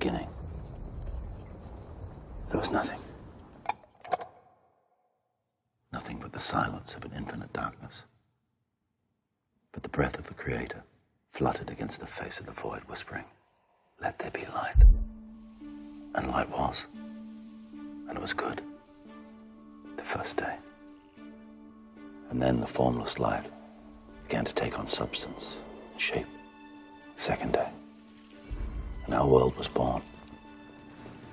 beginning, there was nothing. Nothing but the silence of an infinite darkness. But the breath of the Creator fluttered against the face of the void, whispering, "Let there be light." And light was. And it was good. The first day. And then the formless light began to take on substance and shape. The second day. And our world was born.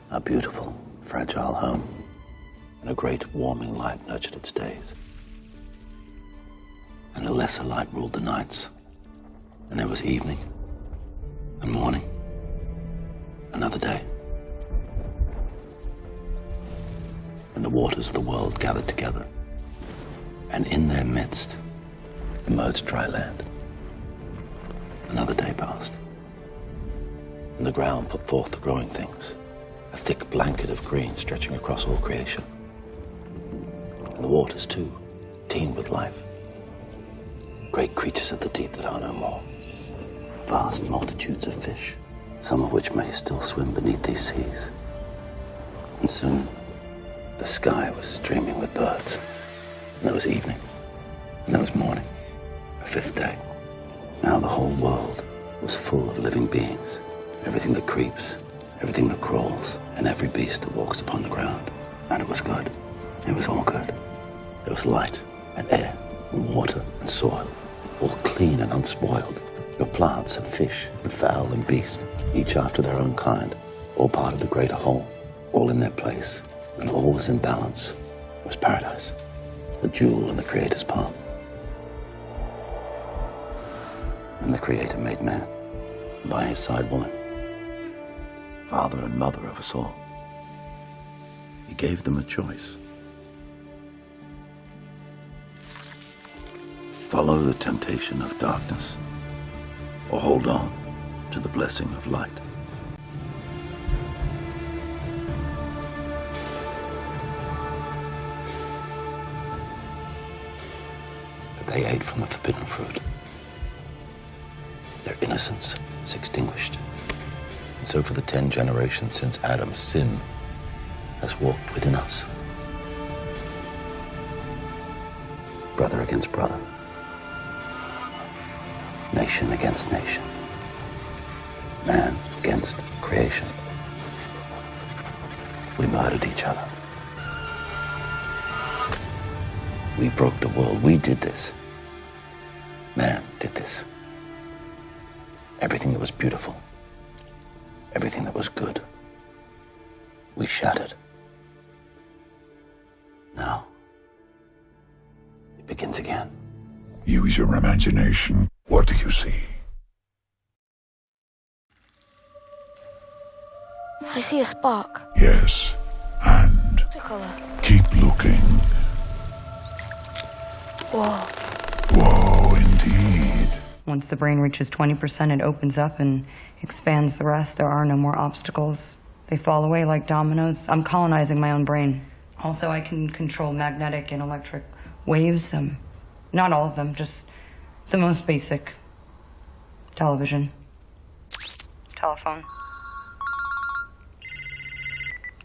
Our beautiful, fragile home. And a great warming light nurtured its days. And a lesser light ruled the nights. And there was evening and morning. Another day. And the waters of the world gathered together. And in their midst emerged dry land. Another day passed. And the ground put forth the growing things, a thick blanket of green stretching across all creation. And the waters, too, teemed with life. Great creatures of the deep that are no more. Vast multitudes of fish, some of which may still swim beneath these seas. And soon, the sky was streaming with birds. And there was evening, and there was morning, a fifth day. Now the whole world was full of living beings. Everything that creeps, everything that crawls, and every beast that walks upon the ground. And it was good. It was all good. There was light, and air, and water, and soil, all clean and unspoiled. Your plants and fish, and fowl and beast, each after their own kind, all part of the greater whole, all in their place, and all was in balance. It was paradise, the jewel in the Creator's palm. And the Creator made man, and by his side woman, father and mother of us all. He gave them a choice. Follow the temptation of darkness, or hold on to the blessing of light. But they ate from the forbidden fruit. Their innocence was extinguished. And so for the 10 generations since Adam, sin has walked within us. Brother against brother. Nation against nation. Man against creation. We murdered each other. We broke the world. We did this. Man did this. Everything that was beautiful, everything that was good, we shattered. Now, it begins again. Use your imagination. What do you see? I see a spark. Yes, and What's the color? keep looking. Whoa. Whoa, indeed. Once the brain reaches 20%, it opens up and expands the rest. There are no more obstacles. They fall away like dominoes. I'm colonizing my own brain. Also, I can control magnetic and electric waves. Not all of them, just the most basic. Television. Telephone.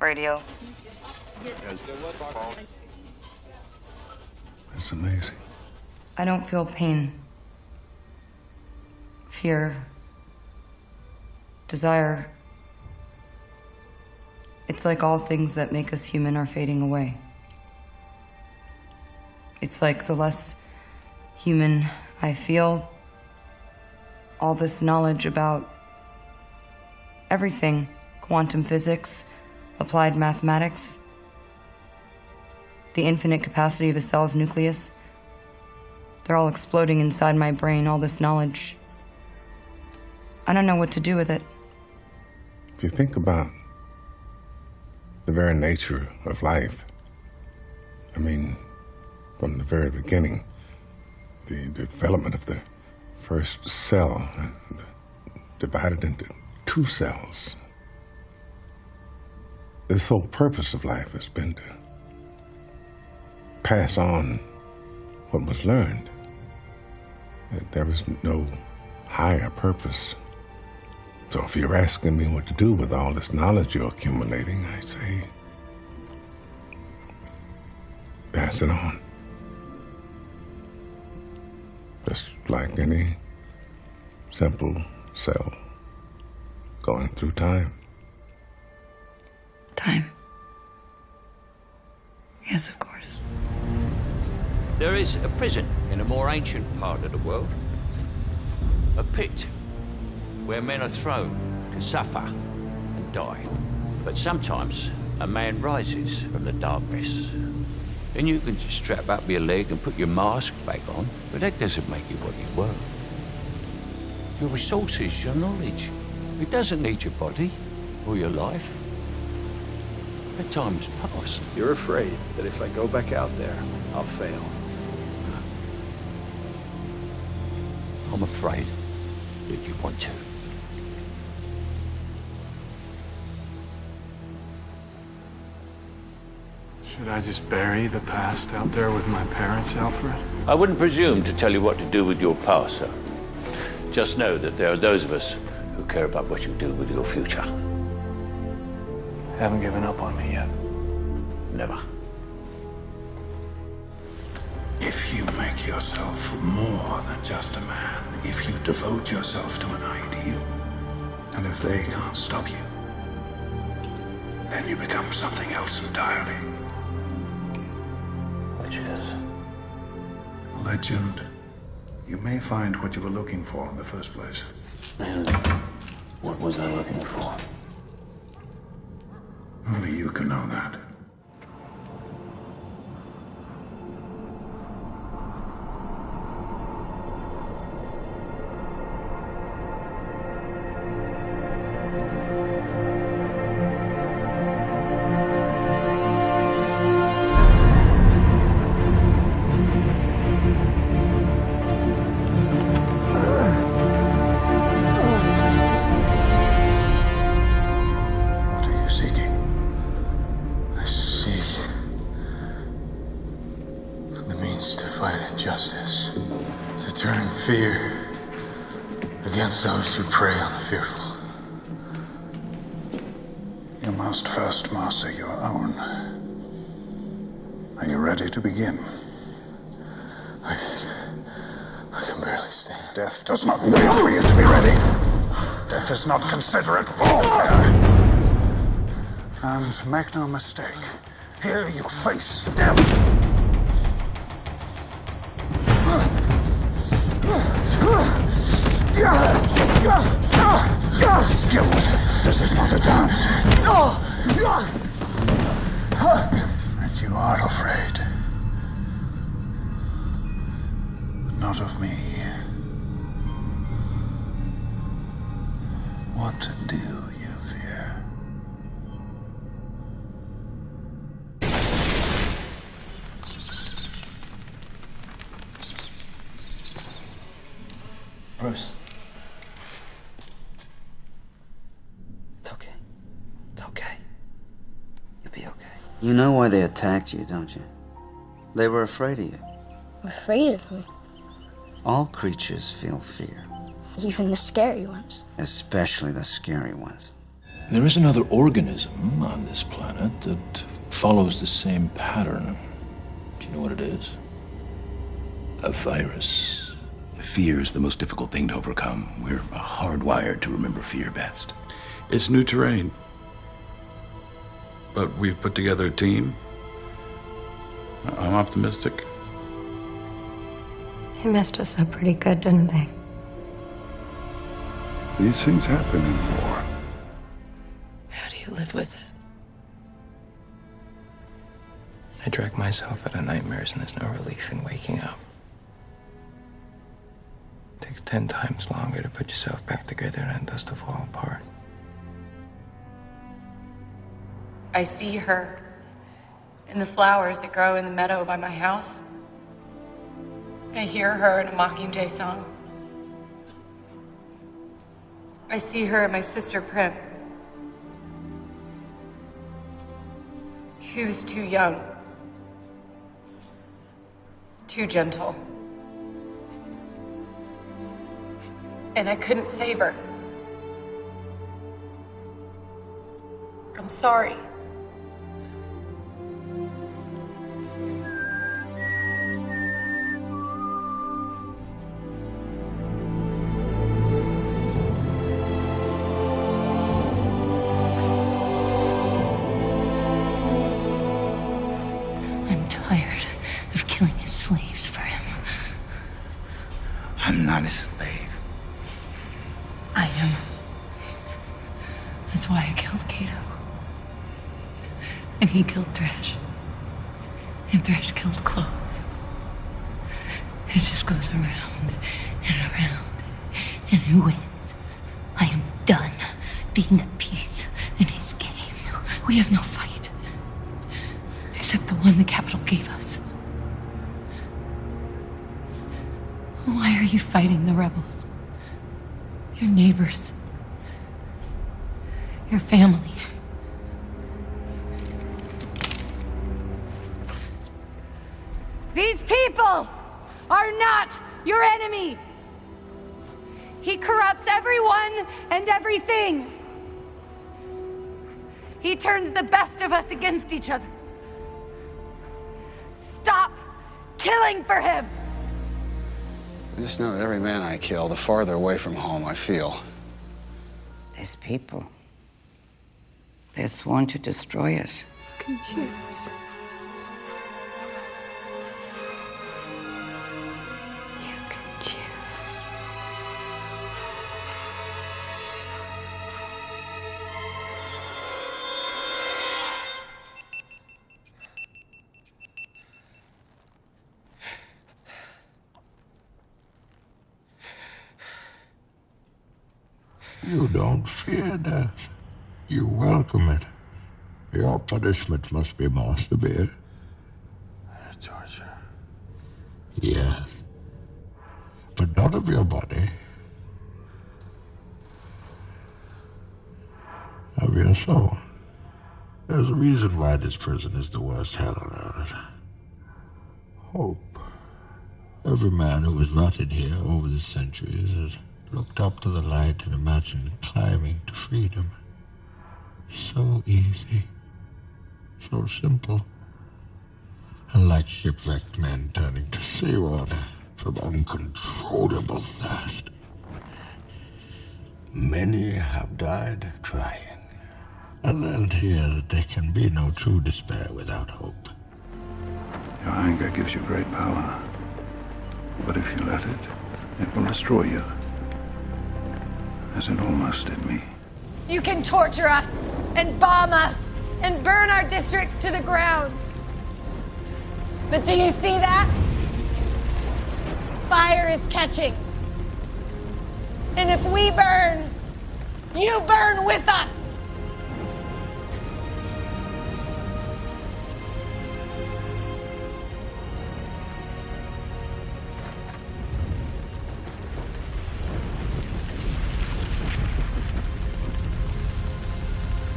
Radio. It's amazing. I don't feel pain, fear, desire. It's like all things that make us human are fading away. It's like the less human I feel, all this knowledge about everything, quantum physics, applied mathematics, the infinite capacity of a cell's nucleus, they're all exploding inside my brain, all this knowledge. I don't know what to do with it. If you think about the very nature of life, I mean, from the very beginning, the development of the first cell, divided into 2 cells. The sole purpose of life has been to pass on what was learned. There was no higher purpose So if you're asking me what to do with all this knowledge you're accumulating, I say, pass it on. Just like any simple cell going through time. Time. Yes, of course. There is a prison in a more ancient part of the world. A pit where men are thrown to suffer and die. But sometimes a man rises from the darkness. And you can just strap up your leg and put your mask back on, but that doesn't make you what you were. Your resources, your knowledge, it doesn't need your body or your life. That time's past. You're afraid that if I go back out there, I'll fail. I'm afraid that you want to. Should I just bury the past out there with my parents, Alfred? I wouldn't presume to tell you what to do with your past, sir. Just know that there are those of us who care about what you do with your future. Haven't given up on me yet. Never. If you make yourself more than just a man, if you devote yourself to an ideal, and if they can't stop you, then you become something else entirely. Which is? Legend. You may find what you were looking for in the first place. And what was I looking for? Only you can know that. What are you seeking? I seek the means to fight injustice, to turn fear against those who prey on the fearful. You must first master your own. Are you ready to begin? I can barely stand. Death does not wait for you to be ready. Death is not considerate warfare. And make no mistake, here you face death. Skilled. This is not a dance. And you are afraid. But not of me. What do you fear? Bruce. It's okay. It's okay. You'll be okay. You know why they attacked you, don't you? They were afraid of you. Afraid of me. All creatures feel fear, Even the scary ones. especially the scary ones. There is another organism on this planet that follows the same pattern. Do you know what it is? A virus. Fear is the most difficult thing to overcome. We're hardwired to remember fear best. It's new terrain. But we've put together a team. I'm optimistic. They messed us up pretty good, didn't they? These things happen in war. How do you live with it? I drag myself out of nightmares and there's no relief in waking up. It takes 10 times longer to put yourself back together than it does to fall apart. I see her in the flowers that grow in the meadow by my house. I hear her in a Mockingjay song. I see her in my sister Prim. She was too young, too gentle. And I couldn't save her. sorry. I'm tired of killing his slaves for him. I'm not a slave. I am. That's why I killed Cato. And he killed Thresh. And Thresh killed Clove. It just goes around and around. And who wins? I am done being at peace in his game. We have no fight. Except the one the Capitol gave us. Why are you fighting the rebels? Your neighbors. Your family. These people are not your enemy. He corrupts everyone and everything. He turns the best of us against each other. Stop killing for him. I just know that every man I kill, the farther away from home I feel. These people, they're sworn to destroy us. Confused. You can choose. You don't fear death. You welcome it. Your punishment must be more severe. Torture. Yes. But not of your body. Of your soul. There's a reason why this prison is the worst hell on earth. Hope. Every man who has rotted here over the centuries has looked up to the light and imagined climbing to freedom. So easy. So simple. And like shipwrecked men turning to seawater from uncontrollable thirst. Many have died trying. And learned here that there can be no true despair without hope. Your anger gives you great power. But if you let it, it will destroy you. As it almost did me. You can torture us and bomb us and burn our districts to the ground. But do you see that? Fire is catching. And if we burn, you burn with us.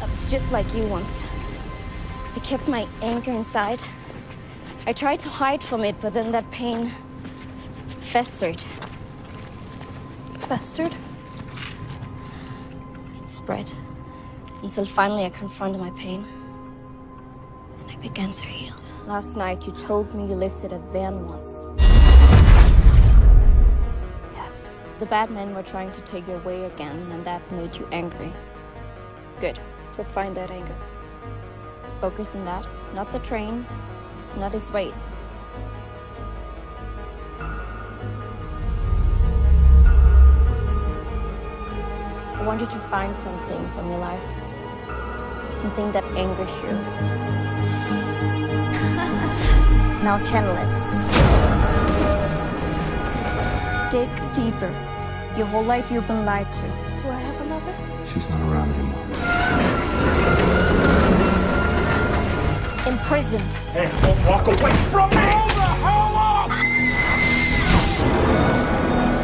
I was just like you once. I kept my anger inside. I tried to hide from it, but then that pain festered. Festered? It spread until finally I confronted my pain. And I began to heal. Last night you told me you lifted a van once. Yes. The bad men were trying to take your way again, and that made you angry. Good. So find that anger. Focus on that, not the train, not its weight. I want you to find something from your life. Something that angers you. Now channel it. Dig deeper. Your whole life you've been lied to. Do I have a mother? She's not around anymore. Imprisoned. Hey, don't walk away from me! Hold the hell up!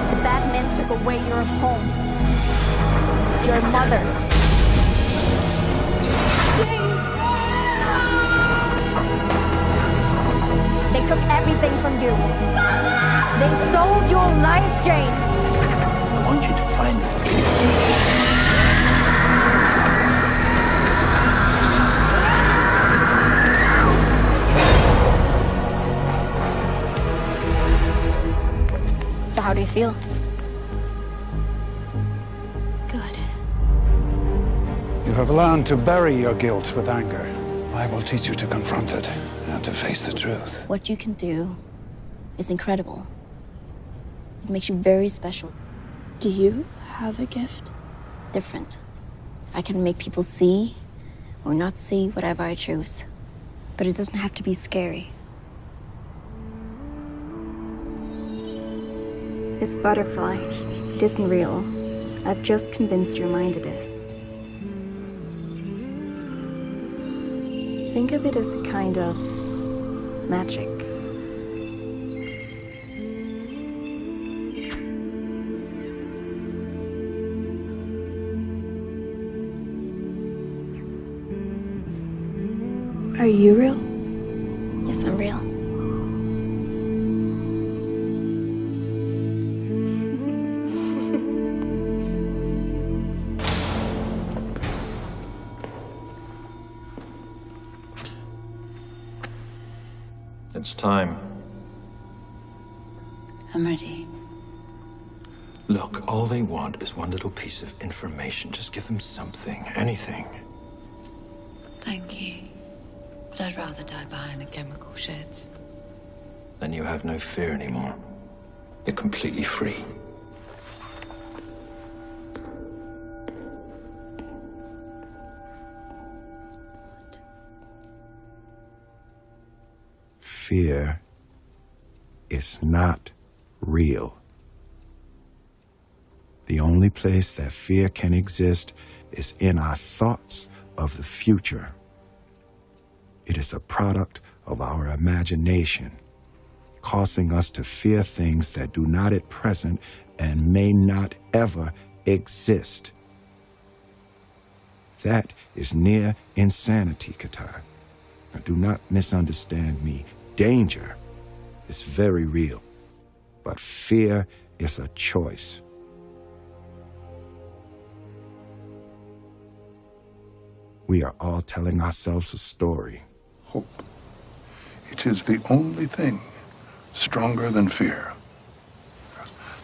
The bad men took away your home. Your mother. They took everything from you. They stole your life, Jane. I want you to find it. So how do you feel? Good. You have learned to bury your guilt with anger. I will teach you to confront it and to face the truth. What you can do is incredible. It makes you very special. Do you have a gift? Different. I can make people see or not see whatever I choose. But it doesn't have to be scary. This butterfly, it isn't real. I've just convinced your mind it is. Think of it as a kind of magic. Are you real? Yes, I'm real. It's time. I'm ready. Look, all they want is one little piece of information. Just give them something, anything. Thank you. But I'd rather die behind the chemical sheds. Then you have no fear anymore. You're completely free. Fear is not real. The only place that fear can exist is in our thoughts of the future. It is a product of our imagination, causing us to fear things that do not at present and may not ever exist. That is near insanity, Qatar. Now, do not misunderstand me. Danger is very real, but fear is a choice. We are all telling ourselves a story. Hope. It is the only thing stronger than fear.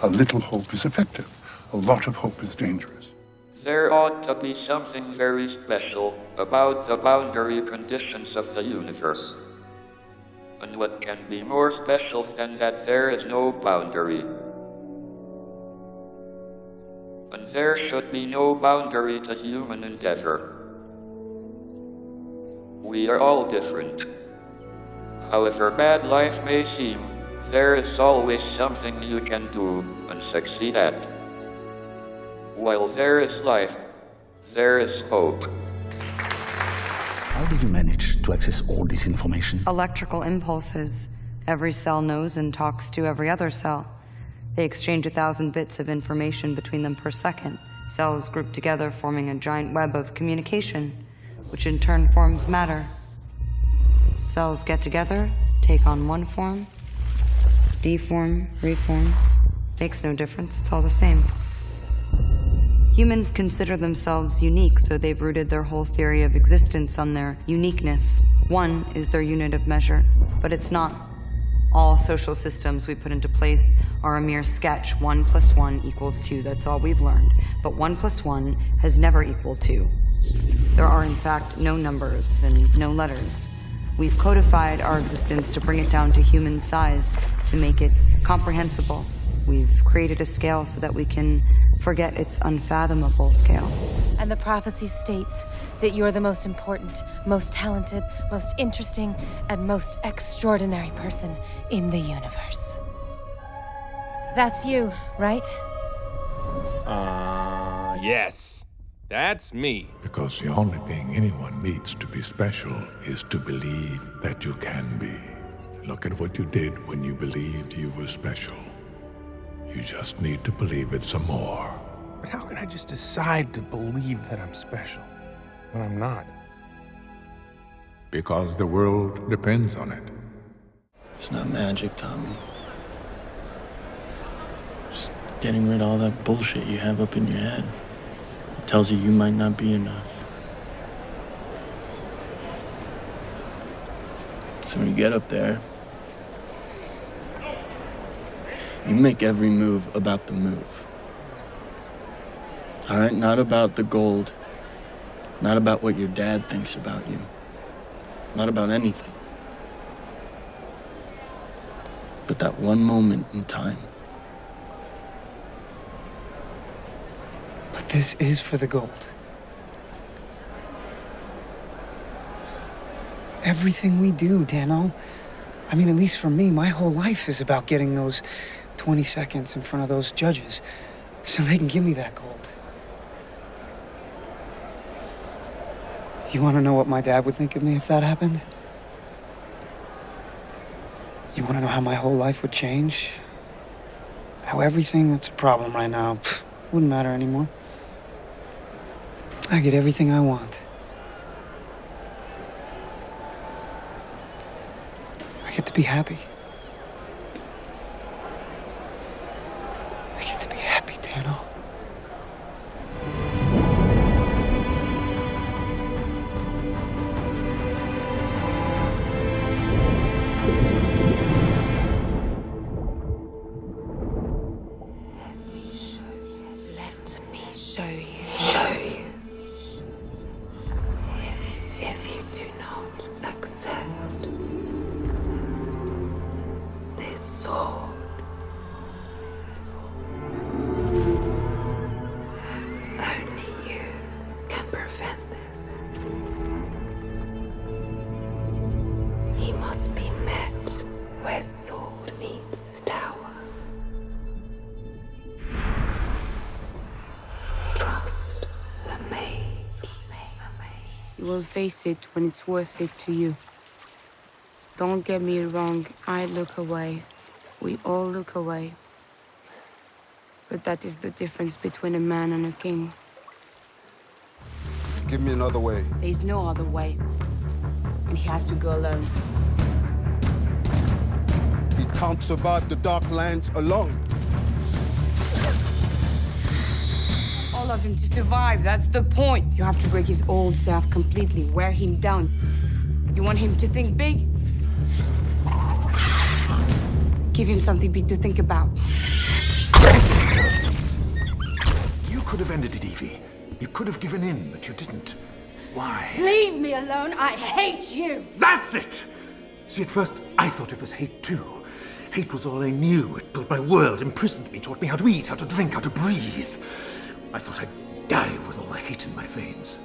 A little hope is effective. A lot of hope is dangerous. There ought to be something very special about the boundary conditions of the universe. And what can be more special than that there is no boundary? And there should be no boundary to human endeavor. We are all different. However bad life may seem, there is always something you can do and succeed at. While there is life, there is hope. How did you manage to access all this information? Electrical impulses. Every cell knows and talks to every other cell. They exchange 1,000 bits of information between them per second. Cells group together, forming a giant web of communication, which in turn forms matter. Cells get together, take on one form, deform, reform. Makes no difference, it's all the same. Humans consider themselves unique, so they've rooted their whole theory of existence on their uniqueness. One is their unit of measure, but it's not. All social systems we put into place are a mere sketch. 1 + 1 = 2, that's all we've learned. But 1 + 1 has never equaled 2. There are in fact no numbers and no letters. We've codified our existence to bring it down to human size, to make it comprehensible. We've created a scale so that we can forget its unfathomable scale. And the prophecy states that you're the most important, most talented, most interesting, and most extraordinary person in the universe. That's you, right? Yes. That's me. Because the only thing anyone needs to be special is to believe that you can be. Look at what you did when you believed you were special. You just need to believe it some more. But how can I just decide to believe that I'm special when I'm not? Because the world depends on it. It's not magic, Tommy. Just getting rid of all that bullshit you have up in your head. It tells you might not be enough. So when you get up there, You make every move about the move. All right? Not about the gold. Not about what your dad thinks about you. Not about anything. But that one moment in time. But this is for the gold. Everything we do, Dano. I mean, at least for me, my whole life is about getting those 20 seconds in front of those judges so they can give me that gold. You want to know what my dad would think of me if that happened? You want to know how my whole life would change? How everything that's a problem right now wouldn't matter anymore? I get everything I want. I get to be happy. I get to be happy, Dano. If you do not accept this sword, only you can prevent this. He must be met where sword meets tower. Trust the mage. You will face it when it's worth it to you. Don't get me wrong, I look away. We all look away. But that is the difference between a man and a king. Give me another way. There is no other way. And he has to go alone. He can't survive the Dark Lands alone. All of him to survive, that's the point. You have to break his old self completely, wear him down. You want him to think big? Give him something big to think about. You could have ended it, Evie. You could have given in, but you didn't. Why? Leave me alone. I hate you. That's it! See, at first, I thought it was hate, too. Hate was all I knew. It built my world, imprisoned me, taught me how to eat, how to drink, how to breathe. I thought I'd die with all the hate in my veins.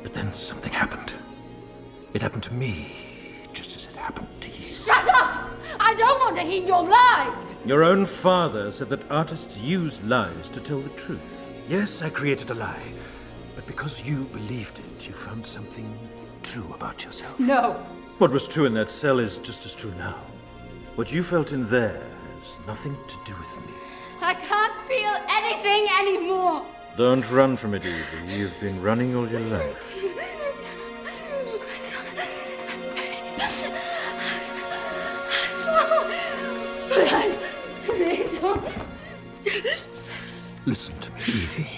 But then something happened. It happened to me, just as it happened to you. Shut up! I don't want to hear your lies! Your own father said that artists use lies to tell the truth. Yes, I created a lie. But because you believed it, you found something true about yourself. No. What was true in that cell is just as true now. What you felt in there has nothing to do with me. I can't feel anything anymore. Don't run from it, Evie. You've been running all your life. Listen to me, Evie.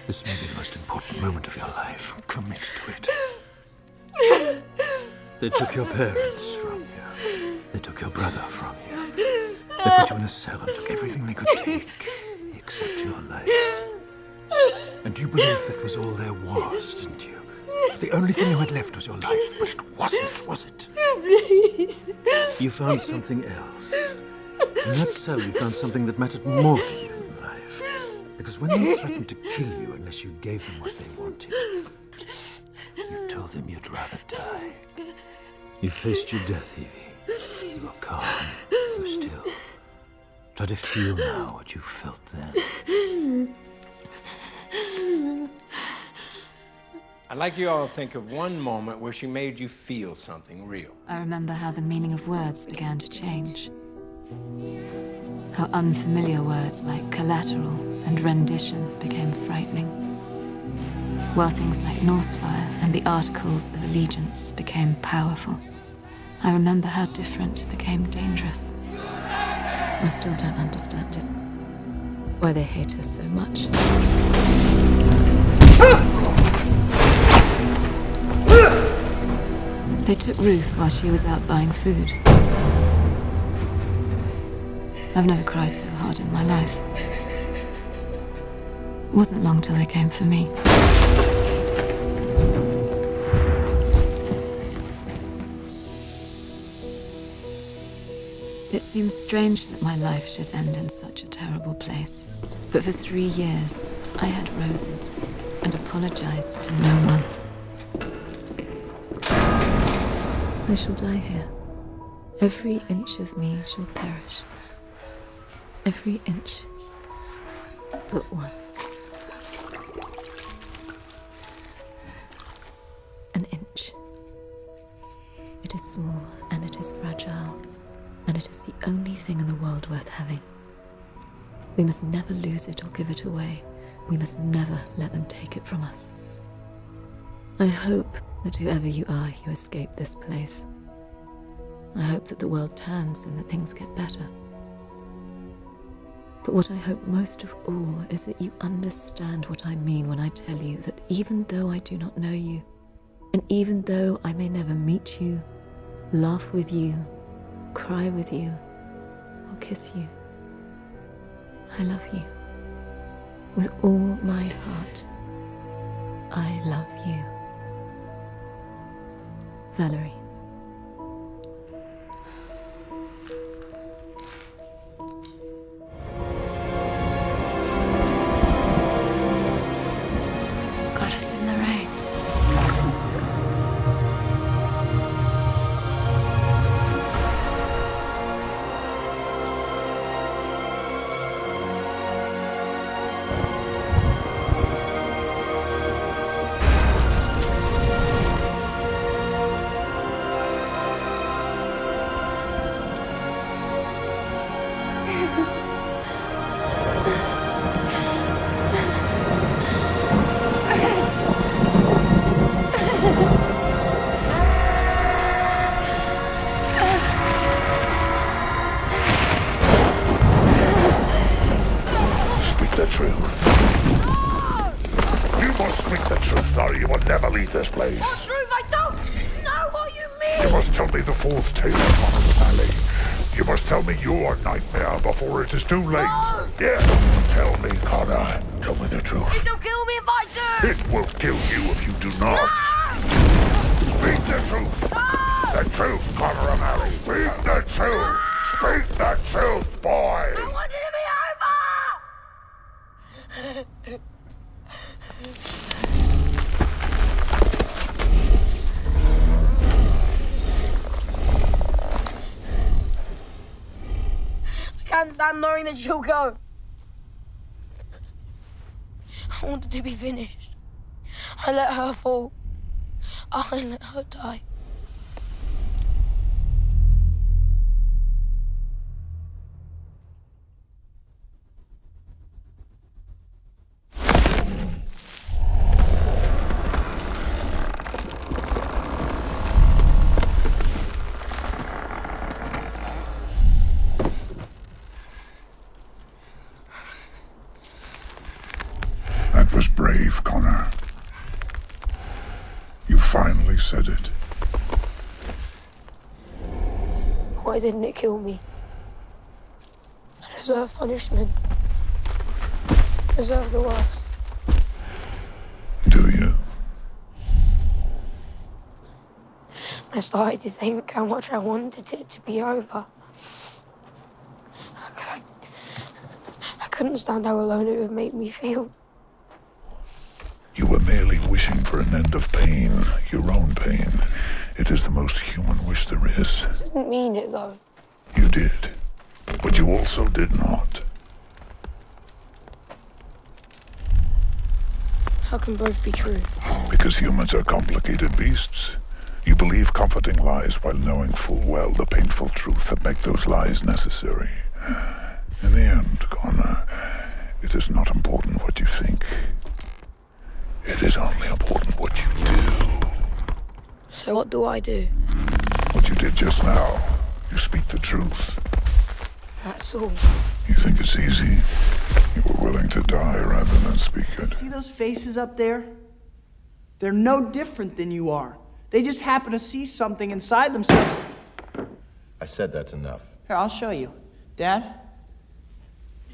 This may be the most important moment of your life. Commit to it. They took your parents from you. They took your brother from you. They put you in a cell and took everything they could take, except your life. And you believed that was all there was, didn't you? The only thing you had left was your life, but it wasn't, was it? Please. You found something else. In that cell, you found something that mattered more to you in life. Because when they threatened to kill you unless you gave them what they wanted, you told them you'd rather die. You faced your death, Evie. You were calm. You were still. Try to feel now what you felt then. I'd like you all to think of one moment where she made you feel something real. I remember how the meaning of words began to change. How unfamiliar words like collateral and rendition became frightening. While things like Norsefire and the Articles of Allegiance became powerful. I remember how different became dangerous. I still don't understand it. Why they hate us so much. They took Ruth while she was out buying food. I've never cried so hard in my life. It wasn't long till they came for me. It seems strange that my life should end in such a terrible place. But for 3 years, I had roses and apologized to no one. I shall die here. Every inch of me shall perish. Every inch but one. An inch. It is small and it is fragile, and it is the only thing in the world worth having. We must never lose it or give it away. We must never let them take it from us. I hope that whoever you are, you escape this place. I hope that the world turns and that things get better. But what I hope most of all is that you understand what I mean when I tell you that even though I do not know you, and even though I may never meet you, laugh with you, cry with you, or kiss you, I love you. With all my heart, I love you. Valerie. Got us in the rain. This place. That's truth, I don't know what you mean! You must tell me the fourth tale of Connor Valley. You must tell me your nightmare before it is too late. No! Yeah, tell me, Connor. Tell me the truth. It'll kill me if I do! It will kill you if you do not. No! Speak the truth. No! The truth, Connor O'Malley. Speak the truth. Speak the truth, boy. I want it to be over! I can't stand knowing that she'll go. I want it to be finished. I let her fall. I let her die. That was brave, Connor. You finally said it. Why didn't it kill me? I deserve punishment. I deserve the worst. Do you? I started to think how much I wanted it to be over. I couldn't stand how alone it would make me feel. You were merely wishing for an end of pain, your own pain. It is the most human wish there is. I didn't mean it, though. You did, but you also did not. How can both be true? Because humans are complicated beasts. You believe comforting lies while knowing full well the painful truth that make those lies necessary. In the end, Connor, it is not important what you think. It is only important what you do. So what do I do? What you did just now. You speak the truth. That's all. You think it's easy? You were willing to die rather than speak it. See those faces up there? They're no different than you are. They just happen to see something inside themselves. I said that's enough. Here, I'll show you. Dad,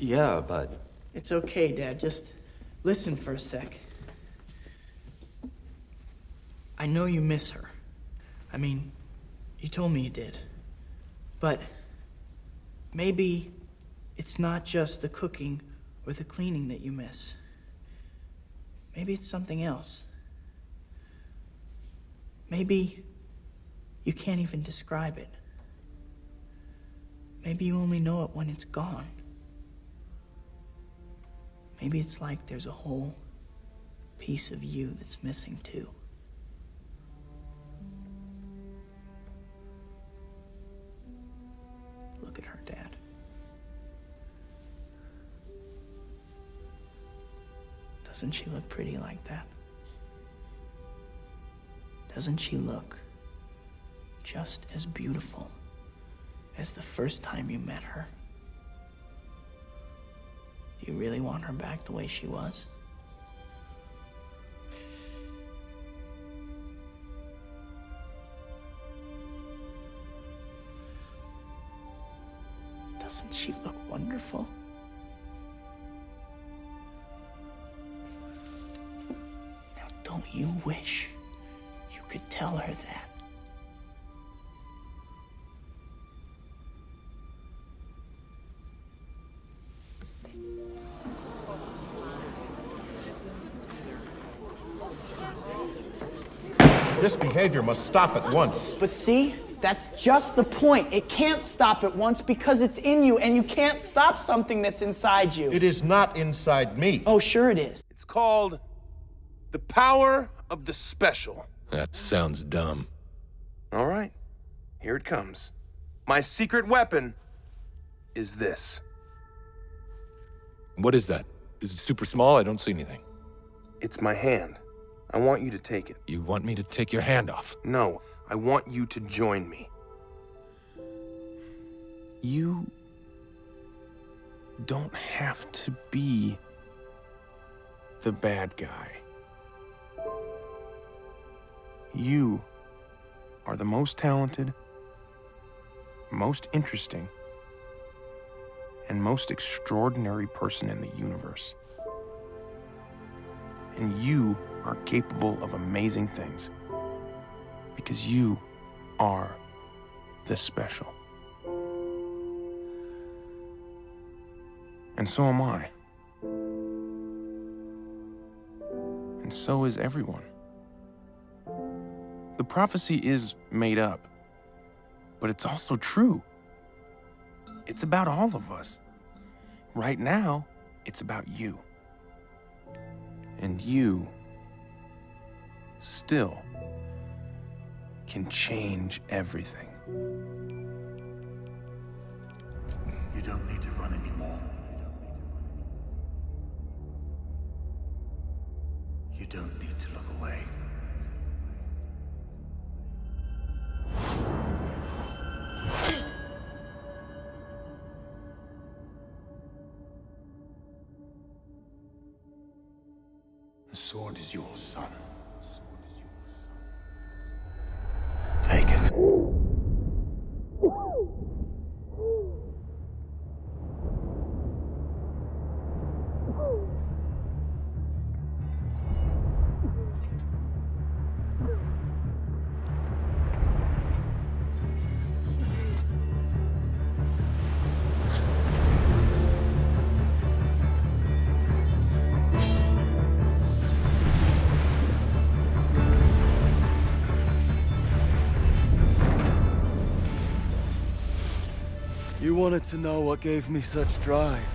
Yeah, but... It's okay, Dad. Just listen for a sec. I know you miss her. I mean, you told me you did. But maybe it's not just the cooking or the cleaning that you miss. Maybe it's something else. Maybe you can't even describe it. Maybe you only know it when it's gone. Maybe it's like there's a whole piece of you that's missing too. Look at her, Dad. Doesn't she look pretty like that? Doesn't she look just as beautiful as the first time you met her? Do you really want her back the way she was? Doesn't she look wonderful? Now, don't you wish you could tell her that? This behavior must stop at once. But see, that's just the point. It can't stop at once because it's in you, and you can't stop something that's inside you. It is not inside me. Oh, sure it is. It's called the power of the special. That sounds dumb. All right, here it comes. My secret weapon is this. What is that? Is it super small? I don't see anything. It's my hand. I want you to take it. You want me to take your hand off? No, I want you to join me. You don't have to be the bad guy. You are the most talented, most interesting, and most extraordinary person in the universe. And you are capable of amazing things because you are the special. And so am I. And so is everyone. The prophecy is made up, but it's also true. It's about all of us. Right now, it's about you. And you still can change everything. You don't need to run anymore. You don't need to look away. The sword is yours, son. Take it. You wanted to know what gave me such drive.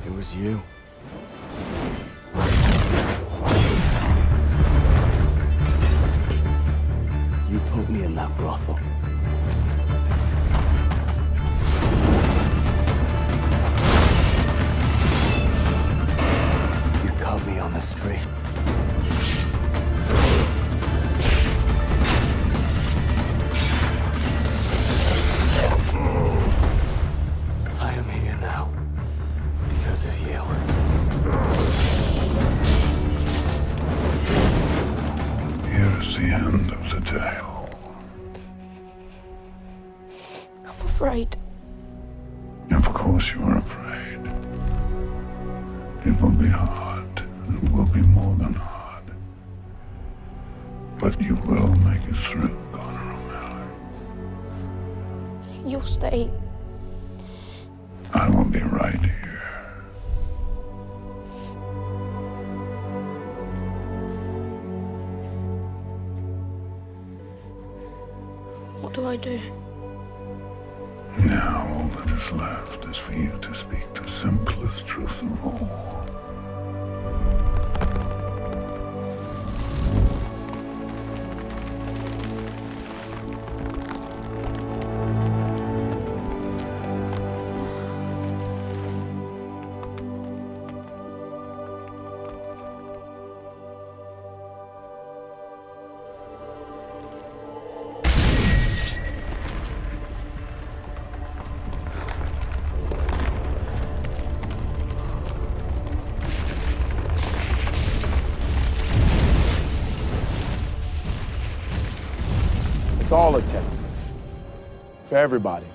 It was you. You put me in that brothel. You caught me on the streets. I am here now because of you. afraid. Of course you are afraid. It will be hard. It will be more than hard. But you will make it through, Connor O'Malley. You'll stay. I will be right here. What do I do? Now all that is left is for you to speak the simplest truth of all. It's all a test. For everybody.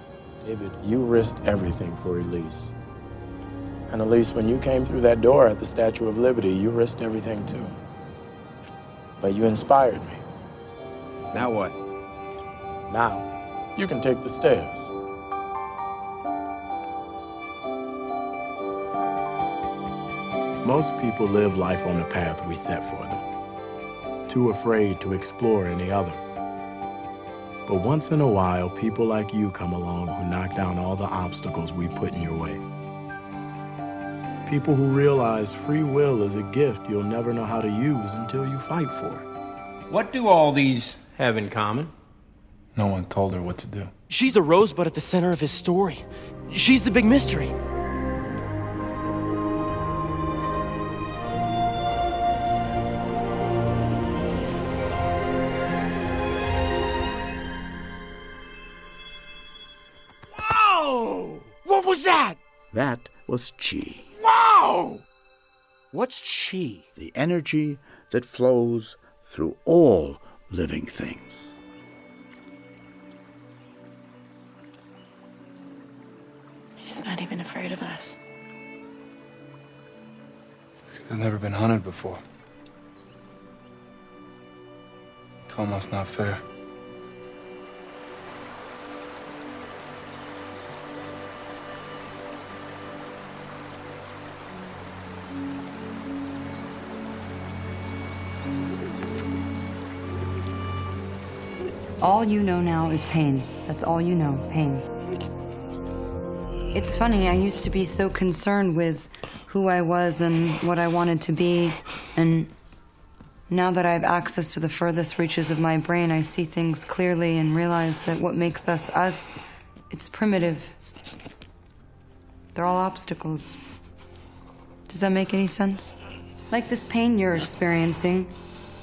David, you risked everything for Elise. And Elise, when you came through that door at the Statue of Liberty, you risked everything too. But you inspired me. Now what? Now, you can take the stairs. Most people live life on the path we set for them, too afraid to explore any other. But once in a while, people like you come along who knock down all the obstacles we put in your way. People who realize free will is a gift you'll never know how to use until you fight for it. What do all these have in common? No one told her what to do. She's the rosebud at the center of his story. She's the big mystery. What was that? That was chi. Wow! What's chi? The energy that flows through all living things. He's not even afraid of us. I've never been hunted before. It's almost not fair. All you know now is pain. That's all you know, pain. It's funny, I used to be so concerned with who I was and what I wanted to be, and now that I have access to the furthest reaches of my brain, I see things clearly and realize that what makes us us, it's primitive. They're all obstacles. Does that make any sense? Like this pain you're experiencing,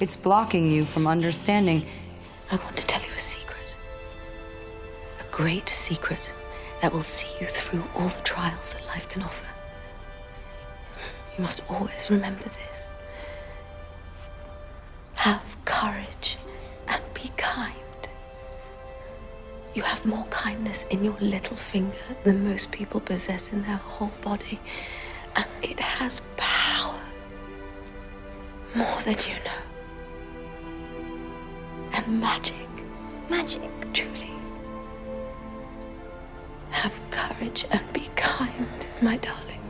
it's blocking you from understanding. I want to tell you a secret. A great secret that will see you through all the trials that life can offer. You must always remember this. Have courage and be kind. You have more kindness in your little finger than most people possess in their whole body. And it has power. More than you know. And magic. Magic, truly. Have courage and be kind, my darling.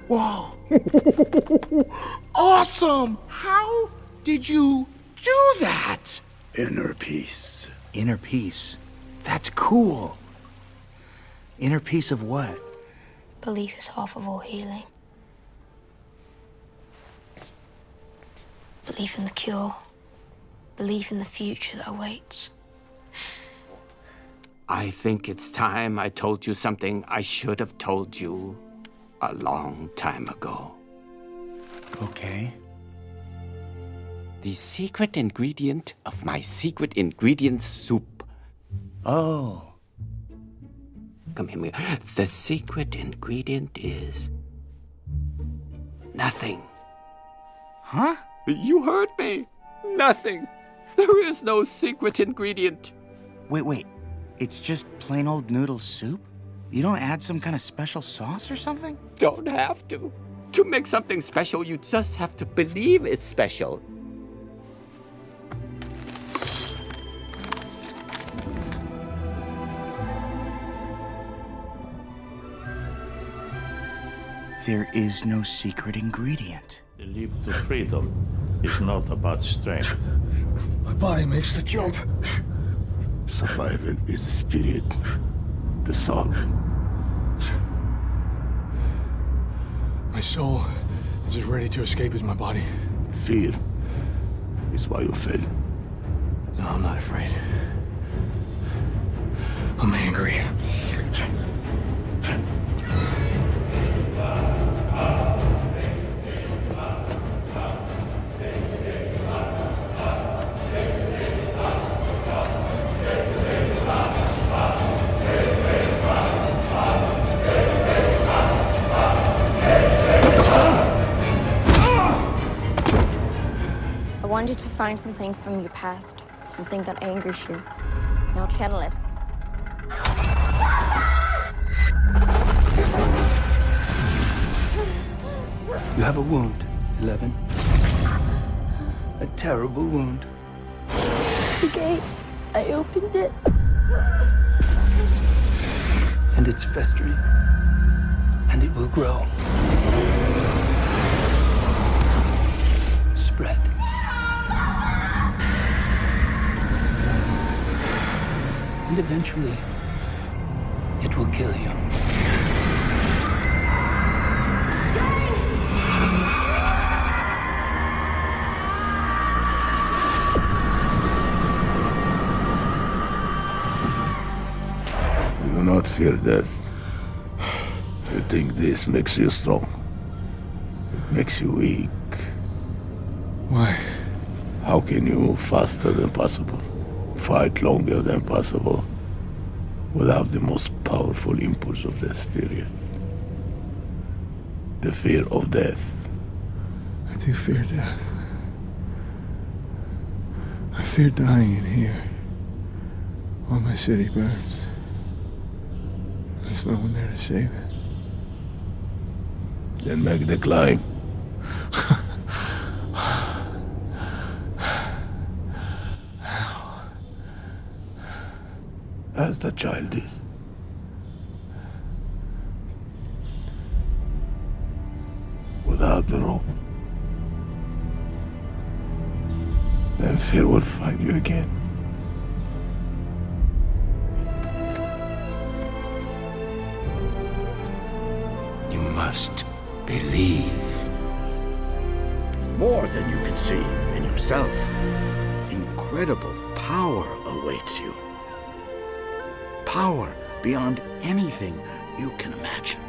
Whoa! Awesome! How did you do that? Inner peace. Inner peace. That's cool. Inner peace of what? Belief is half of all healing. Belief in the cure. Belief in the future that awaits. I think it's time I told you something I should have told you a long time ago. Okay. The secret ingredient of my secret ingredient soup. Oh. Come here. The secret ingredient is nothing. Huh? You heard me. Nothing. There is no secret ingredient. Wait. It's just plain old noodle soup? You don't add some kind of special sauce or something? Don't have to. To make something special, you just have to believe it's special. There is no secret ingredient. The leap to freedom is not about strength. My body makes the jump. Survival is the spirit, the soul. My soul is as ready to escape as my body. Fear is why you fail. No, I'm not afraid. I'm angry. I wanted to find something from your past, something that angers you. Now channel it. You have a wound, 11. A terrible wound. The gate. I opened it. And it's festering. And it will grow. Spread. And eventually, it will kill you. You do not fear death. You think this makes you strong. It makes you weak. Why? How can you move faster than possible? Fight longer than possible without the most powerful impulse of the spirit. The fear of death. I do fear death. I fear dying in here while my city burns. There's no one there to save it. Then make the climb. As the child is. Without the rope. Then fear will find you again. You must believe. More than you can see in yourself. Incredible power awaits you. Power beyond anything you can imagine.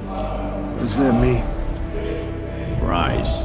What does that mean? Rise.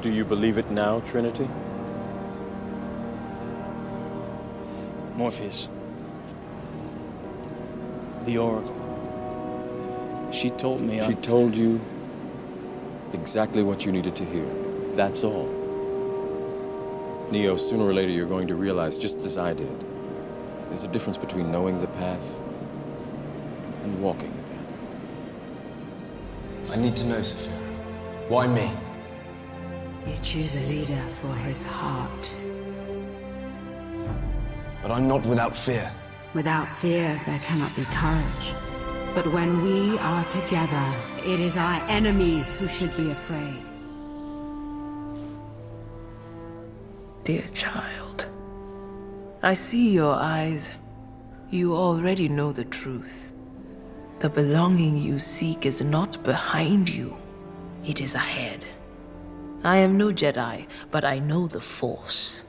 Do you believe it now, Trinity? Morpheus. The Oracle. She told me She told you exactly what you needed to hear. That's all. Neo, sooner or later you're going to realize, just as I did, there's a difference between knowing the path and walking the path. I need to know, Sophia. Why me? You choose a leader for his heart. But I'm not without fear. Without fear, there cannot be courage. But when we are together, it is our enemies who should be afraid. Dear child, I see your eyes. You already know the truth. The belonging you seek is not behind you. It is ahead. I am no Jedi, but I know the Force.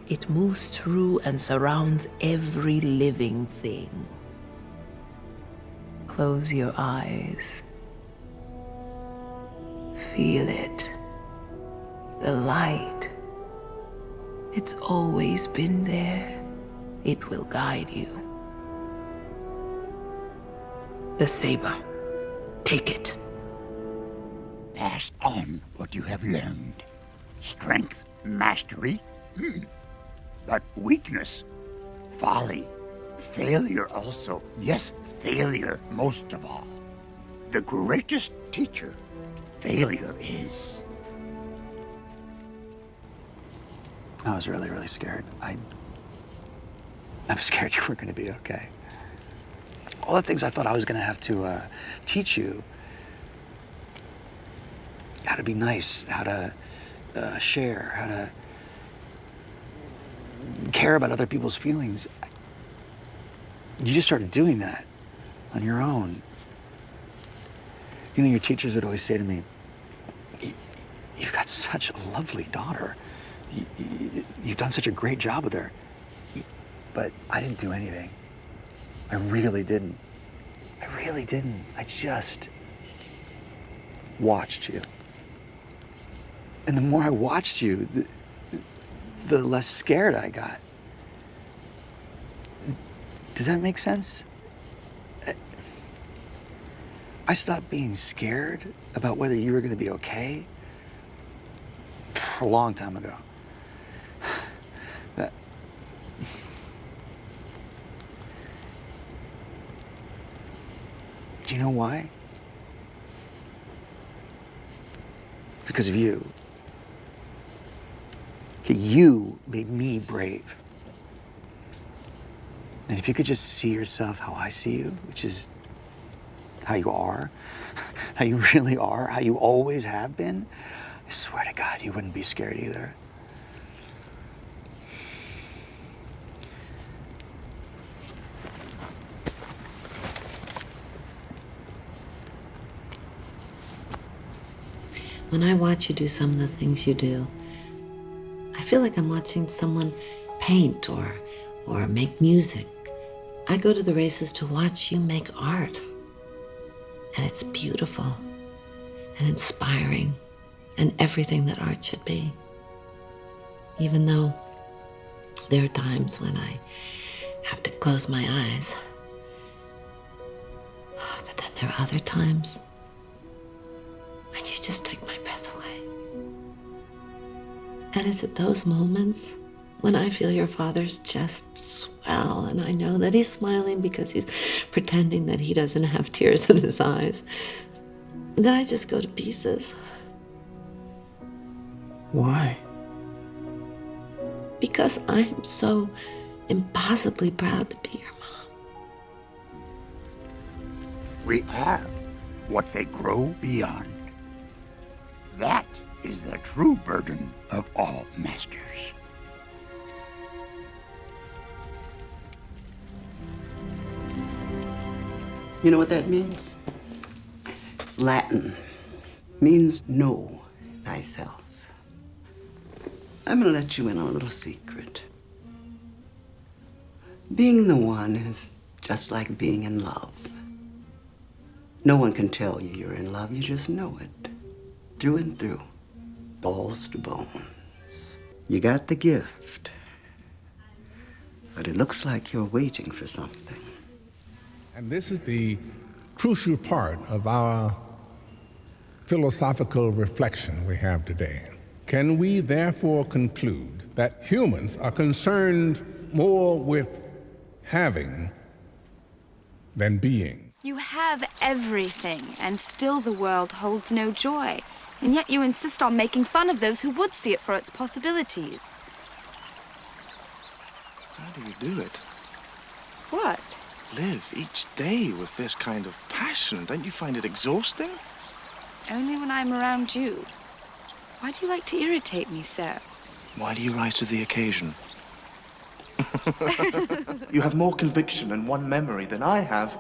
It moves through and surrounds every living thing. Close your eyes. Feel it. The light. It's always been there. It will guide you. The saber. Take it. Pass on what you have learned. Strength, mastery, but weakness, folly, failure also. Yes, failure most of all. The greatest teacher failure is. I was really, really scared. I'm scared you weren't going to be okay. All the things I thought I was going to have to teach you, how to be nice, how to share, how to care about other people's feelings. You just started doing that on your own. You know, your teachers would always say to me, you've got such a lovely daughter. You've done such a great job with her. But I didn't do anything. I really didn't. I really didn't. I just watched you. And the more I watched you, the less scared I got. Does that make sense? I stopped being scared about whether you were going to be okay a long time ago. Do you know why? Because of you. Okay, you made me brave. And if you could just see yourself how I see you, which is how you are, how you really are, how you always have been, I swear to God, you wouldn't be scared either. When I watch you do some of the things you do, I feel like I'm watching someone paint or make music. I go to the races to watch you make art. And it's beautiful and inspiring and everything that art should be. Even though there are times when I have to close my eyes. But then there are other times when you just take my breath away. And it's at those moments when I feel your father's chest swell and I know that he's smiling because he's pretending that he doesn't have tears in his eyes, then I just go to pieces. Why? Because I'm so impossibly proud to be your mom. We are what they grow beyond. That is the true burden of all masters. You know what that means? It's Latin. Means know thyself. I'm gonna let you in on a little secret. Being the one is just like being in love. No one can tell you you're in love, you just know it. Through and through. balls to bones. You got the gift. But it looks like you're waiting for something. And this is the crucial part of our philosophical reflection we have today. Can we therefore conclude that humans are concerned more with having than being? You have everything, and still the world holds no joy. And yet you insist on making fun of those who would see it for its possibilities. How do you do it? What? Live each day with this kind of passion. Don't you find it exhausting? Only when I'm around you. Why do you like to irritate me so? Why do you rise to the occasion? You have more conviction and one memory than I have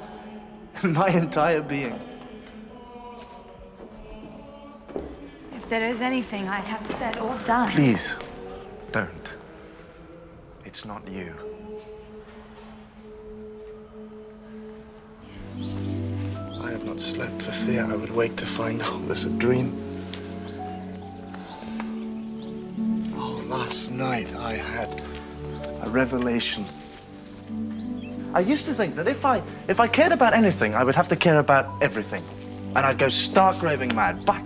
in my entire being. If there is anything I have said or done... Please, don't. It's not you. I have not slept for fear I would wake to find all this a dream. Oh, last night I had a revelation. I used to think that if I cared about anything, I would have to care about everything. And I'd go stark raving mad. But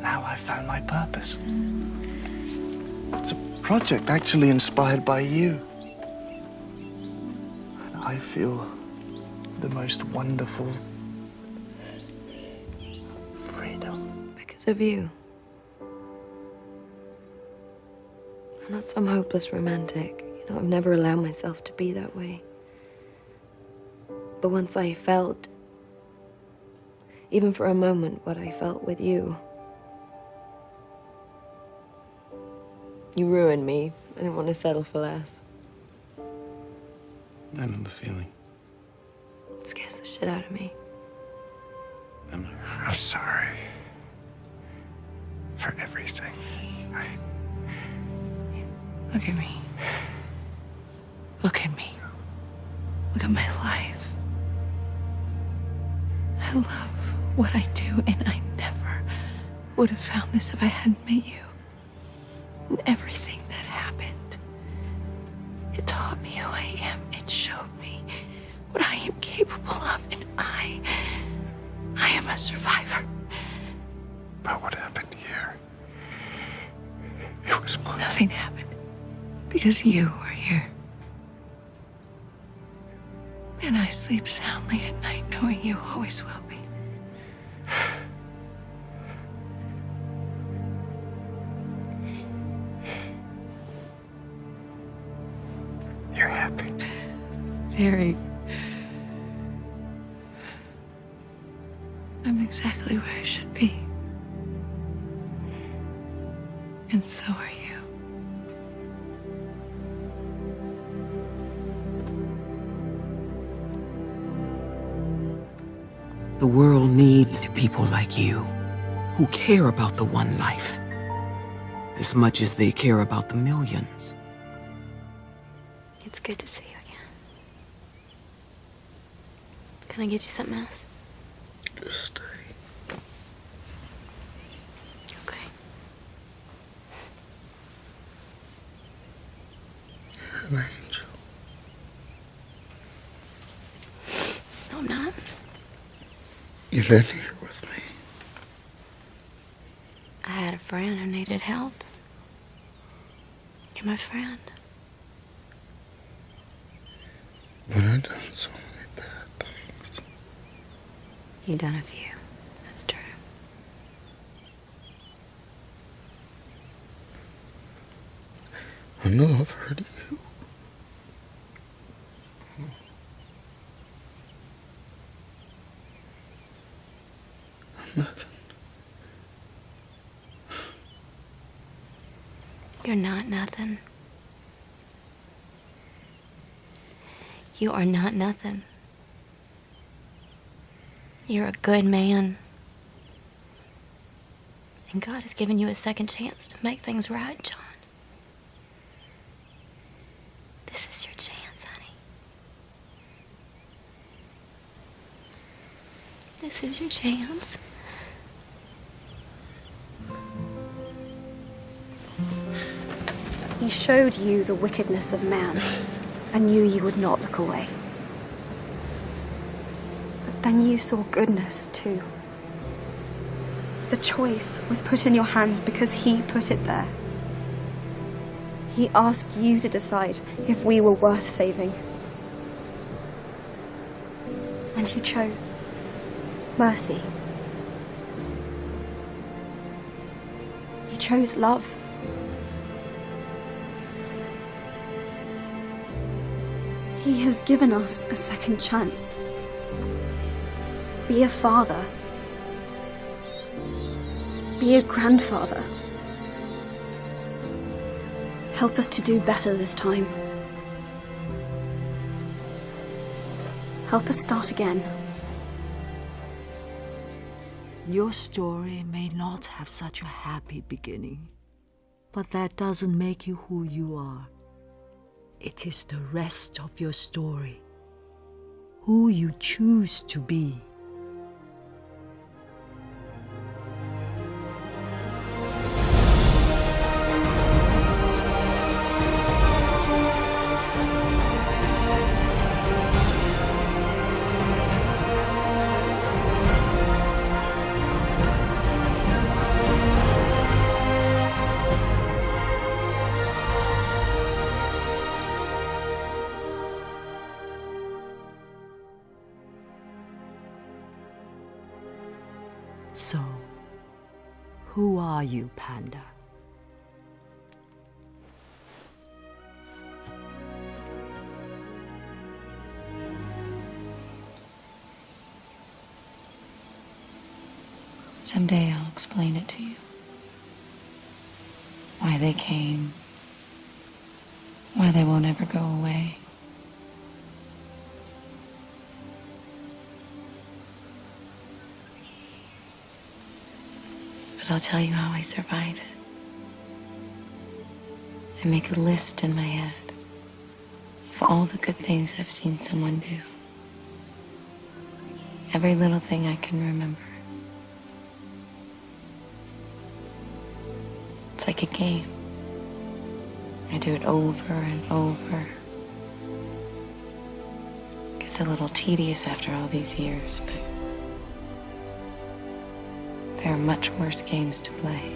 now I've found my purpose. It's a project actually inspired by you. And I feel the most wonderful freedom. Because of you. I'm not some hopeless romantic. You know, I've never allowed myself to be that way. But once I felt, even for a moment, what I felt with you, you ruined me. I didn't want to settle for less. I remember feeling. It scares the shit out of me. I'm sorry for everything. Look at me. Look at me. Look at my life. I love what I do, and I never would have found this if I hadn't met you. And everything that happened, it taught me who I am. It showed me what I am capable of, and I am a survivor. But what happened here? It was Nothing happened because you were here. And I sleep soundly at night knowing you always will be. You're happy. Very. I'm exactly where I should be. And so are you. The world needs people like you who care about the one life as much as they care about the millions. It's good to see you again. Can I get you something else? Just stay. Okay. You're an angel. No, I'm not. You've been here with me. I had a friend who needed help. You're my friend. But I've done so many bad things. You've done a few. That's true. I know I've hurt you. I'm nothing. You're not nothing. You are not nothing. You're a good man. And God has given you a second chance to make things right, John. This is your chance, honey. This is your chance. He showed you the wickedness of man and knew you would not look away. But then you saw goodness too. The choice was put in your hands because he put it there. He asked you to decide if we were worth saving. And you chose mercy. You chose love. He has given us a second chance. Be a father. Be a grandfather. Help us to do better this time. Help us start again. Your story may not have such a happy beginning, but that doesn't make you who you are. It is the rest of your story, who you choose to be. So, who are you, Panda? Someday I'll explain it to you. Why they came. Why they won't ever go away. But I'll tell you how I survive it. I make a list in my head of all the good things I've seen someone do. Every little thing I can remember. It's like a game. I do it over and over. Gets a little tedious after all these years, but there are much worse games to play.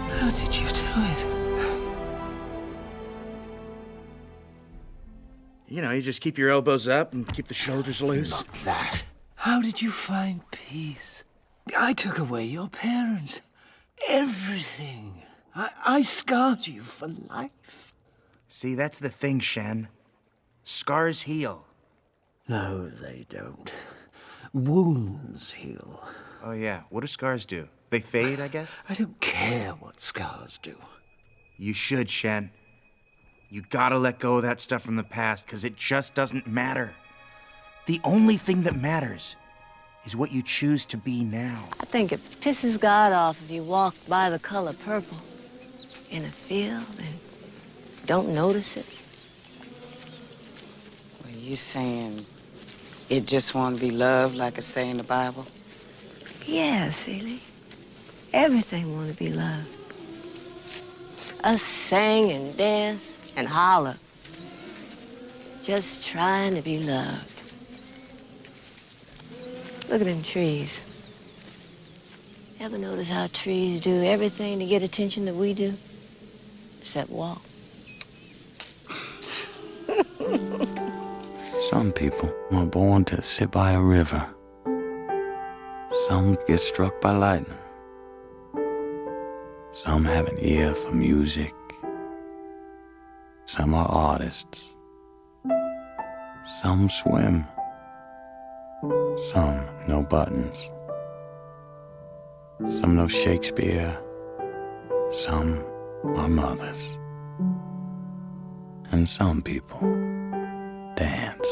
How did you do it? You know, you just keep your elbows up and keep the shoulders loose. Not that. How did you find peace? I took away your parents. Everything. I scarred you for life. See, that's the thing, Shen. Scars heal. No, they don't. Wounds heal. Oh, yeah. What do scars do? They fade, I guess? I don't care what scars do. You should, Shen. You gotta let go of that stuff from the past, because it just doesn't matter. The only thing that matters is what you choose to be now. I think it pisses God off if you walk by the color purple in a field and don't notice it. Well, you saying it just want to be loved like it say in the Bible? Yeah, Celie. Everything want to be loved. Us sing and dance and holler. Just trying to be loved. Look at them trees. Ever notice how trees do everything to get attention that we do? Except walk. Some people are born to sit by a river. Some get struck by lightning. Some have an ear for music. Some are artists. Some swim. Some know buttons. Some know Shakespeare. Some are mothers. And some people dance.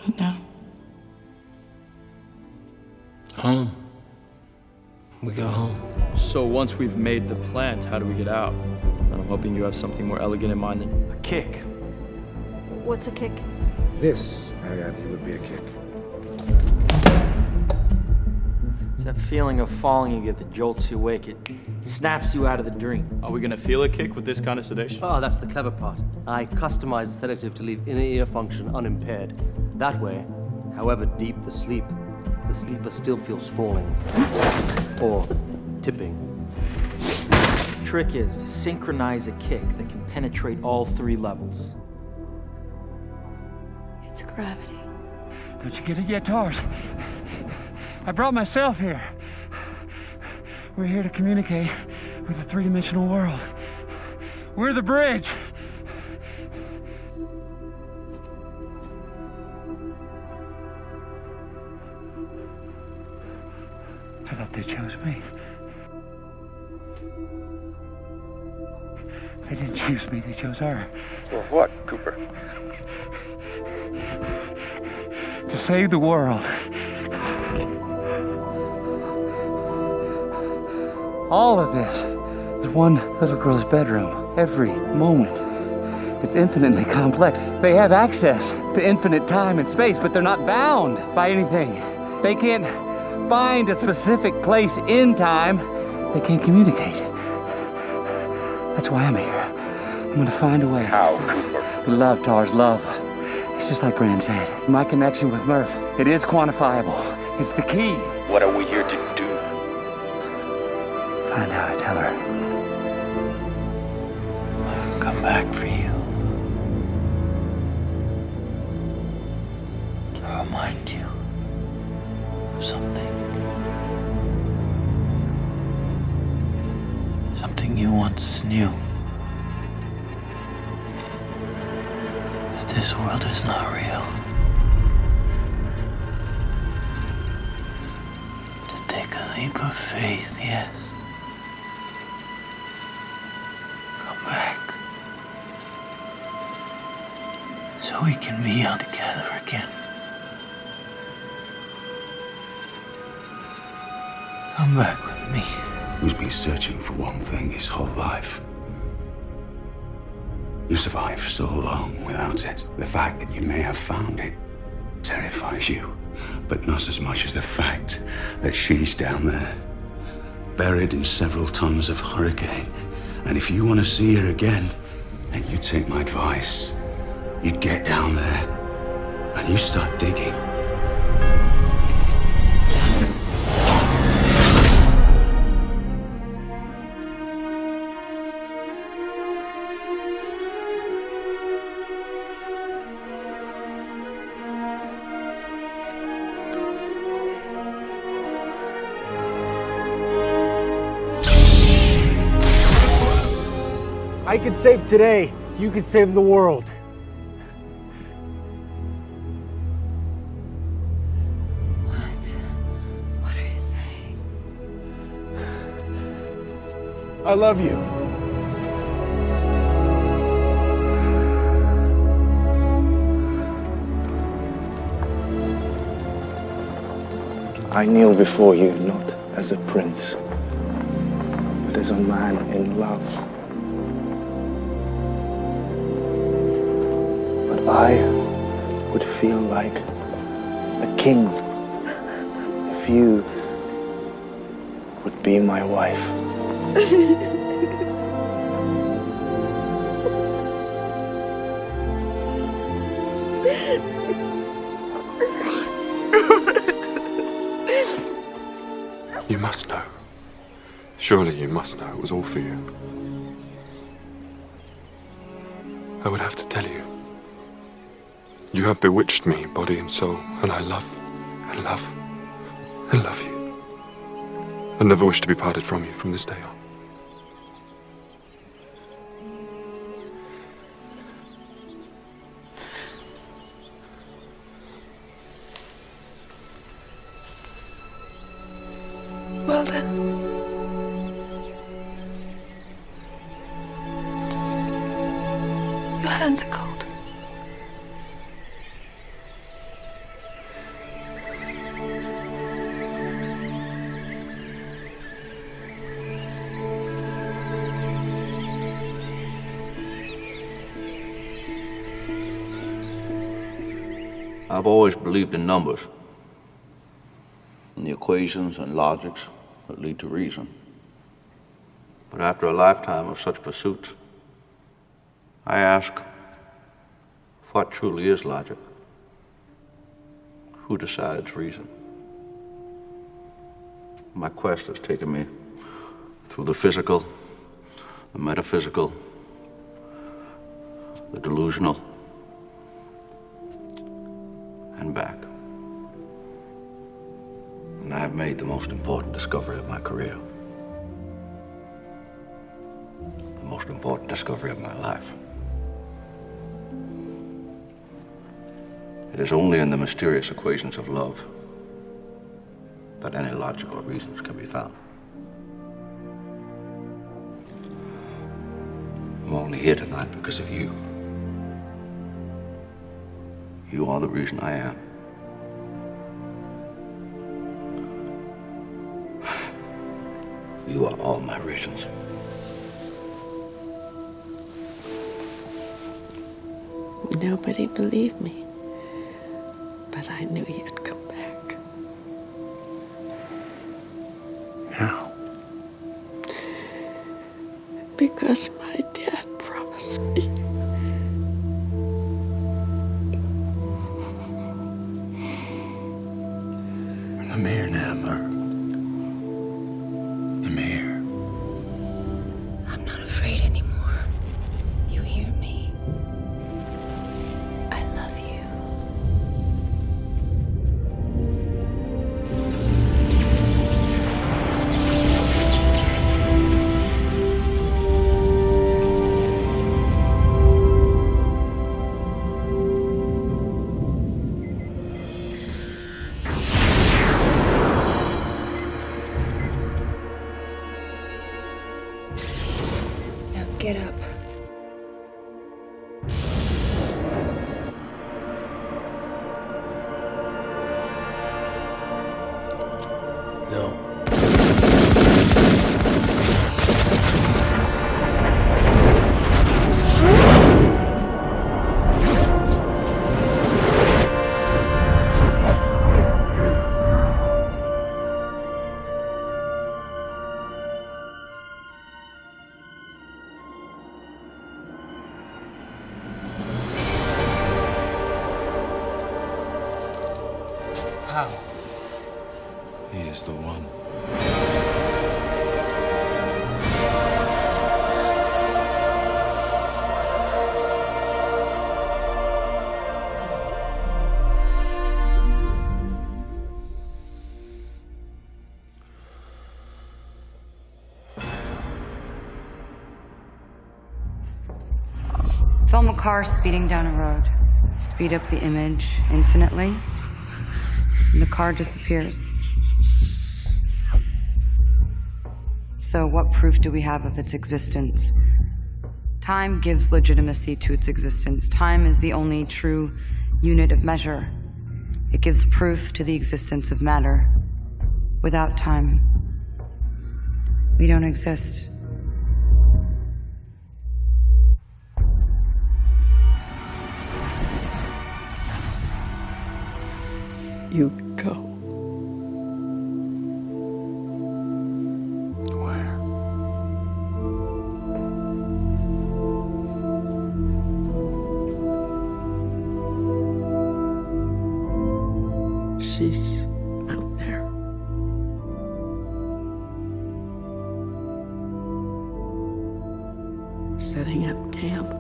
What now? Home. We go home. So once we've made the plant, how do we get out? And I'm hoping you have something more elegant in mind than a kick. What's a kick? This, Ariadne, would be a kick. It's that feeling of falling you get that jolts you awake. It snaps you out of the dream. Are we gonna feel a kick with this kind of sedation? Oh, that's the clever part. I customized the sedative to leave inner ear function unimpaired. That way, however deep the sleeper still feels falling. Or tipping. The trick is to synchronize a kick that can penetrate all 3 levels. It's gravity. Don't you get it yet, Tars? I brought myself here. We're here to communicate with the 3-dimensional world. We're the bridge. I thought they chose me. They didn't choose me, they chose her. For what, Cooper? To save the world. All of this is one little girl's bedroom, every moment. It's infinitely complex. They have access to infinite time and space, but they're not bound by anything. They can't find a specific place in time. They can't communicate. That's why I'm here. I'm gonna find a way. How, Cooper? Love, Tars, love. It's just like Brand said. My connection with Murph, it is quantifiable. It's the key. What are we here to do? Find out, tell her. I've come back for you. To remind you of something. Something you once knew. That this world is not real. To take a leap of faith, yes. Come back. So we can be all together again. Come back with me. Who's been searching for one thing his whole life. You survived so long without it. The fact that you may have found it terrifies you, but not as much as the fact that she's down there, buried in several tons of hurricane. And if you want to see her again, then you take my advice. You get down there and you start digging. I could save today. You could save the world. What are you saying? I love you. I kneel before you not as a prince, but as a man in love. But I would feel like a king if you would be my wife. You must know. Surely you must know it was all for you. I would have to tell you. You have bewitched me, body and soul, and I love, and love, and love you. I never wish to be parted from you from this day on. Well then. Your hands are cold. I've always believed in numbers, and the equations and logics that lead to reason. But after a lifetime of such pursuits, I ask, what truly is logic? Who decides reason? My quest has taken me through the physical, the metaphysical, the delusional, and back. And I have made the most important discovery of my career. The most important discovery of my life. It is only in the mysterious equations of love that any logical reasons can be found. I'm only here tonight because of you. You are the reason I am. You are all my reasons. Nobody believed me, but I knew you'd come back. How? Because my dad promised me. I'm here now, Mer. I'm here. I'm not afraid anymore. You hear me? I love you. Now get up. No. How? He is the one. Film a car speeding down a road. Speed up the image infinitely, and the car disappears. So what proof do we have of its existence? Time gives legitimacy to its existence. Time is the only true unit of measure. It gives proof to the existence of matter. Without time, we don't exist. You go. Where? She's out there. Setting up camp.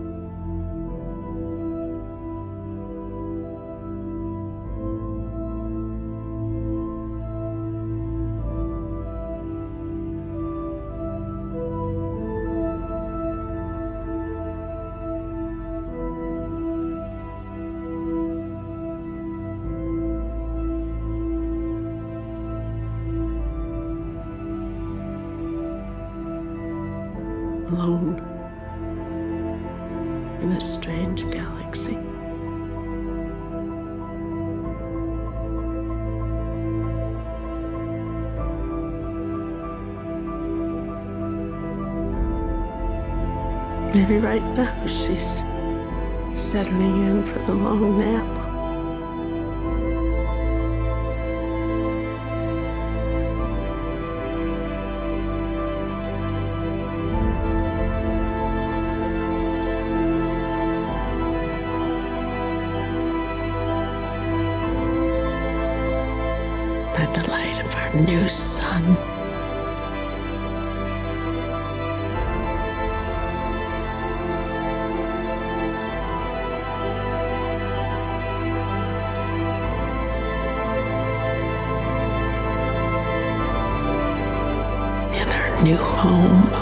Alone in a strange galaxy. Maybe right now she's settling in for the long nap. the light of our new sun. In our new home.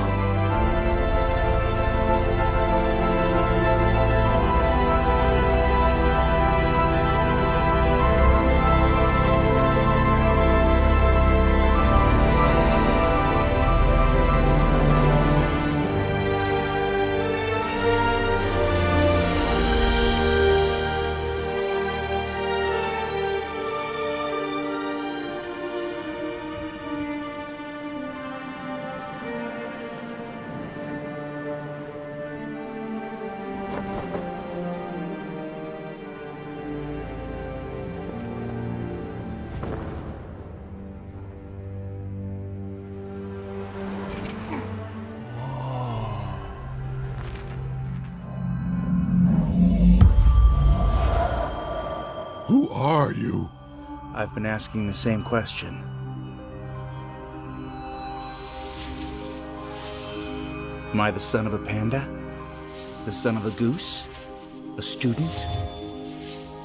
Who are you? I've been asking the same question. Am I the son of a panda? The son of a goose? A student?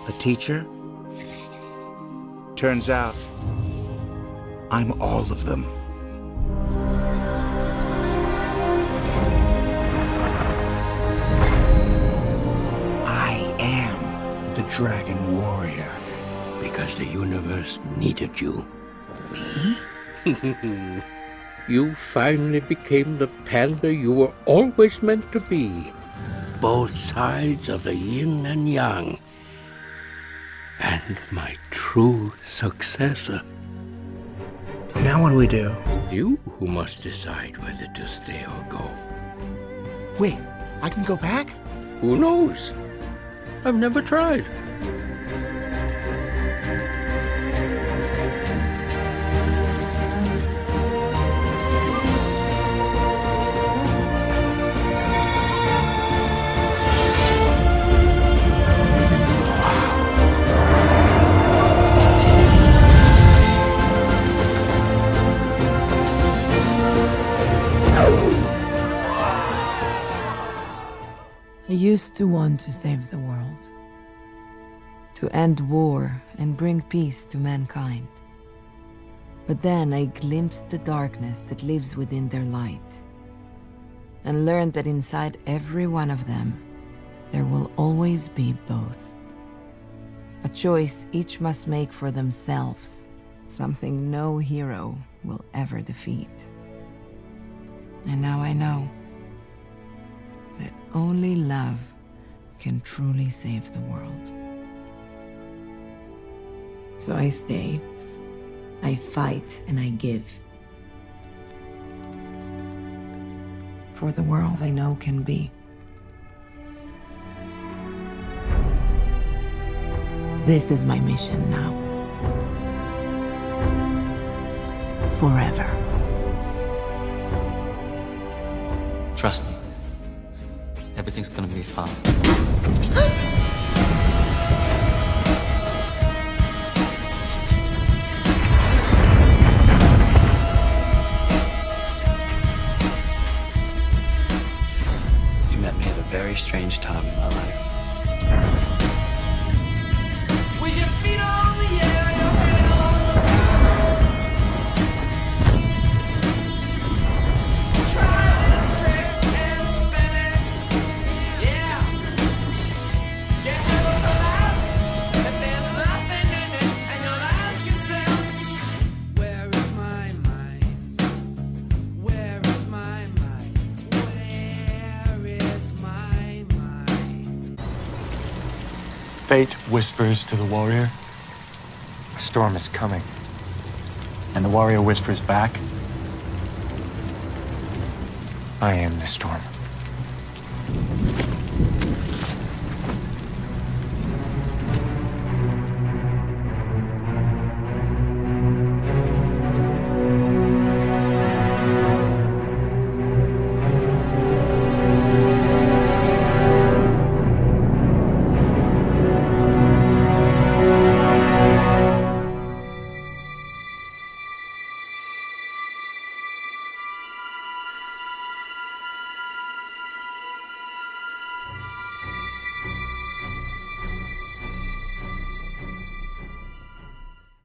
A teacher? Turns out, I'm all of them. I am the Dragon Warrior. Because the universe needed you. You finally became the panda you were always meant to be. Both sides of the yin and yang. And my true successor. Now what do we do? You who must decide whether to stay or go. Wait, I can go back? Who knows? I've never tried. I used to want to save the world, to end war and bring peace to mankind. But then I glimpsed the darkness that lives within their light, and learned that inside every one of them, there will always be both. A choice each must make for themselves, something no hero will ever defeat. And now I know that only love can truly save the world. So I stay, I fight, and I give. For the world I know can be. This is my mission now. Forever. Trust me. Everything's gonna be fine. You met me at a very strange time in my life. With your feet on the air, your head on the ground. Try this trick and spin it. Yeah. Your head will collapse if there's nothing in it, and you'll ask yourself, where is my mind? Where is my mind? Where is my mind? Fate whispers to the warrior, a storm is coming. And the warrior whispers back, I am the storm.